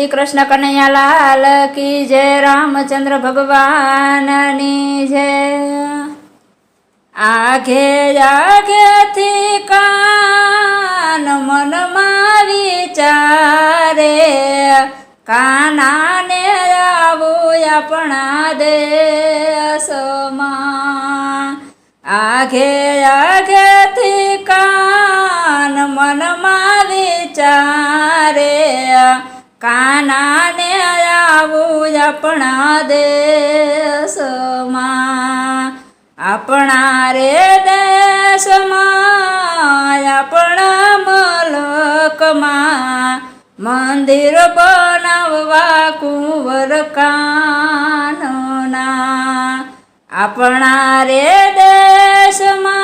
શ્રી કૃષ્ણ કનૈયાલાલ કી જય, રામચંદ્ર ભગવાનની જય। આઘે આઘેથી કાન મનમાં વિચારે, કાનાને આવું આપણા દેશમાં। આઘે આઘેથી કાન મનમાં વિચારે, કાનાને આવું આપણા દેશમાં। આપણા રે દેશમાં આપણા મલકમાં, મંદિર બનાવવા કુંવર કાનના। આપણા રે દેશમાં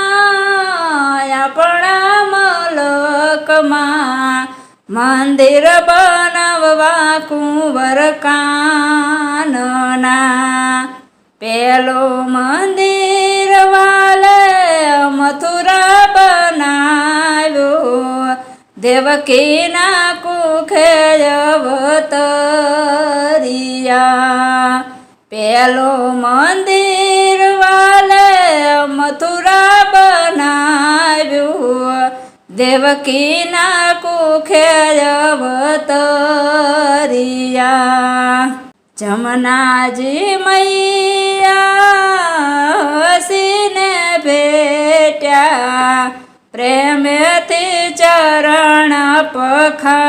આપણા મલકમાં, મંદિર બનાવવા કુંવર કાનના। પેલું મંદિર વાલે મથુરા બનાવ્યું, દેવકીના કુખે અવતર્યા। પેલું મંદિર વાલે મથુરા બનાવ્યું, દેવકીના કુખે અવતર્યા। જમનાજી મૈયા હસીને ભેટ્યા, પ્રેમેથી ચરણ પખાડ્યા।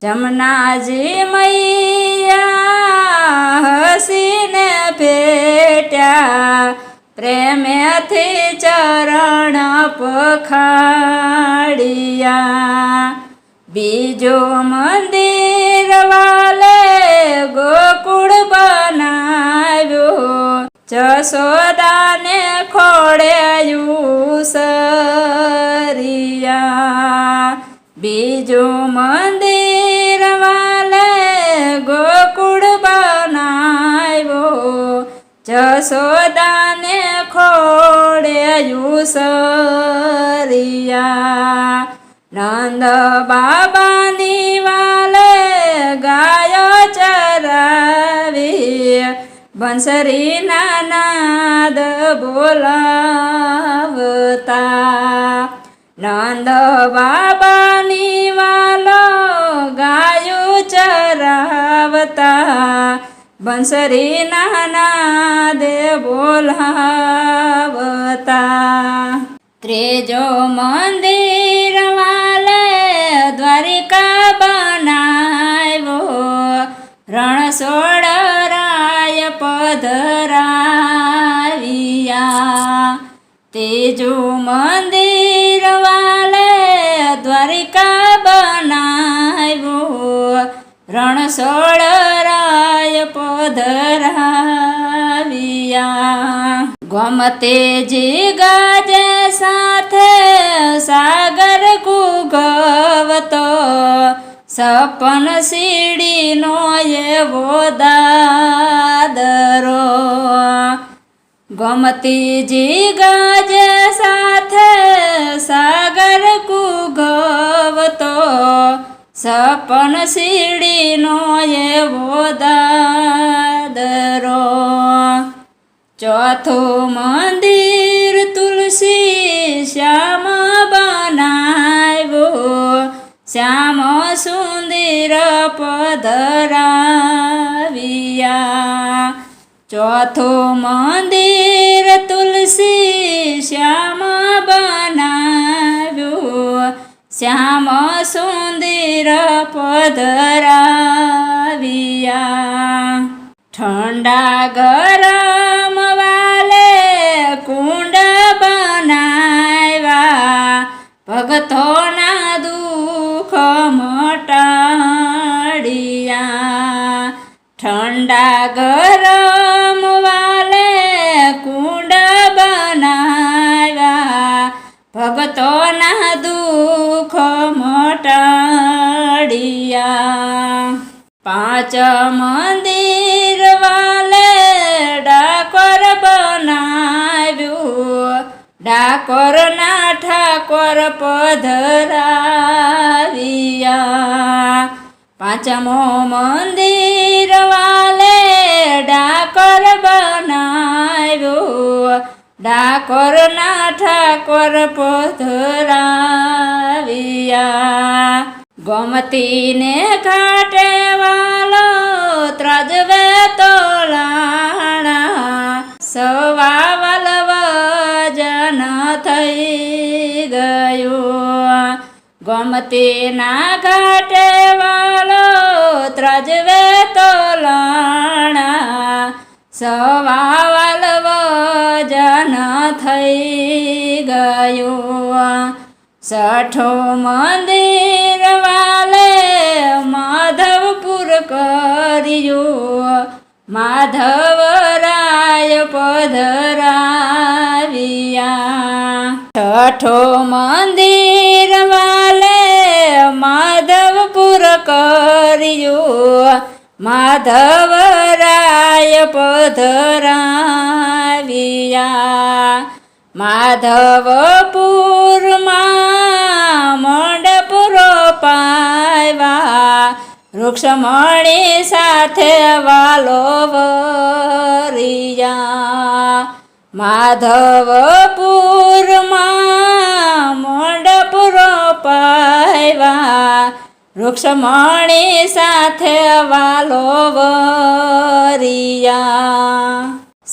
જમનાજી મૈયા હસીને ભેટ્યા, પ્રેમેથી ચરણ પખાડ્યા। બીજો મંદિર વાલે ગોકુળ બનાવ્યું, જશોદાને ખોળે યુસરિયા। બીજું મંદિર વાલે ગોકુળ બનાવ્યું, જશોદાને ખોળે યુસરિયા। નંદ બાબાની વાલે ગાયો ચરાવી, બંસરીના નાદ બોલાવતા। નંદ બાબાની વાલો ગાયો ચરાવતા, બંસરીના નાદ બોલાવતા। ત્રીજો મંદિર વાલે દ્વારિકા બનાવ્યો, રણછોડ રાય પધરાવ્યા। ત્રીજું મંદિર વાલે દ્વારિકા બનાવ્યું, રણછોડ રાય પધરાવ્યા। ગોમતીજી ગાજે સાથે સાગર કુગવતો, સપન સીડીનો એવો દાદરો। ગોમતીજી ગાજે સાથે સાગર કુગવતો, સપન સીડીનો એવો દાદરો। ચોથું મંદિર તુલસી શ્યામ બનાવ્યું, શ્યામ સુંદર પધરાવ્યા। ચોથું મંદિર તુલસી શ્યામ બનાવ્યું, શ્યામ સુંદર પધરાવ્યા। ઠંડા ગરમ વાલે કુંડ બનાવ્યા, ભગતોના દુઃખ મટાડ્યા। ઠંડા ગરમ વાલે કુંડ બનાવ્યા, ભગતોના દુઃખ મટાડ્યા। પાંચ મંદિર વાલે ડાકોર બનાવ્યું, ડાકોરના ઠાકોર પધરાવ્યા। પાંચમો મંદિર વાલે ડાકોર બનાવ્યો, ડાકોરના ઠાકોર પધરાવ્યા. ગોમતીને ઘાટે વાલો ત્રજવે તોલાણા, સવા વલ્લવ જન થઈ ગયું. ગોમતીના ઘાટે વાલો ત્રજવે તોલાણા, સવા વલ્લવ જન થઈ ગયું. છઠ્ઠો મંદિર વાલે માધવપુર કર્યું, માધવરાય પધરાવ્યા. છઠ્ઠો મંદિર વાલે માધવપુર કર્યું, માધવરાય પધરાવ્યા. માધવપુરમાં મંડપ રોપાવ્યા, રૂક્ષમણી સાથે વાલો વરિયા. માધવપુરમાં મંડપ રોપાવ્યા, રૂક્ષમણી સાથે વાલો વરિયા.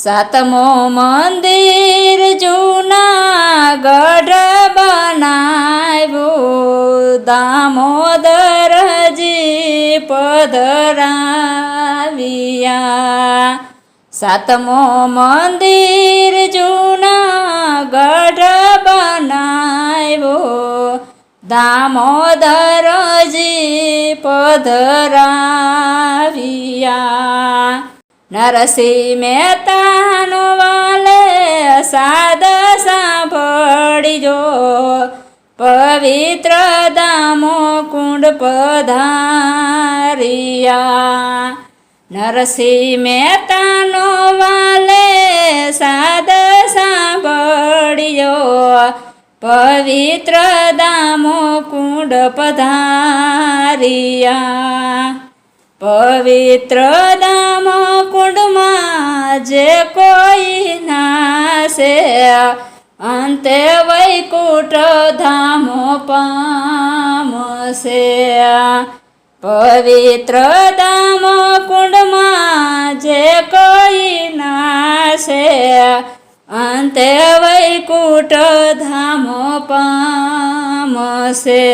સાતમો મંદિર જૂનાગઢ બનાવ્યું, દામોદરજી પધરાવ્યા. સાતમો મંદિર જૂનાગઢ બનાવ્યું, દામોદરજી પધરાવ્યા. નરસિંહ મહેતાનો વાલે સાદ સાંભળજો, પવિત્ર દામો કુંડ પધાર્યા. નરસિંહ મહેતાનો વાલે સાદ સાંભળજો, પવિત્ર દામો કુંડ પધાર્યા. પવિત્ર દામો કુંડમાં જે કોઈ નાશે, અંતે વૈકુંઠ ધામો પામશે. પવિત્ર દામો કુંડમાં જે કોઈ નાશે, અંતે વૈકુંઠ ધામો પામશે.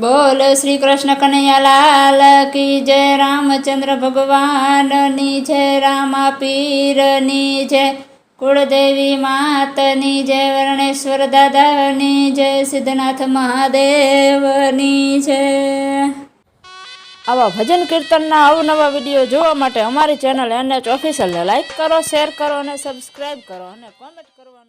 બોલ શ્રી કૃષ્ણ કનૈયાલાલ કી જય, રામચંદ્ર ભગવાનની જય, રામા પીરની જય, કુળદેવી માતની જય, વર્ણેશ્વર દાદાની જય, સિદ્ધનાથ મહાદેવની જય. આવા ભજન કીર્તનના અવનવા વિડીયો જોવા માટે અમારી ચેનલ NH ઓફિશિયલને લાઈક કરો, શેર કરો અને સબસ્ક્રાઈબ કરો અને કોમેન્ટ કરો.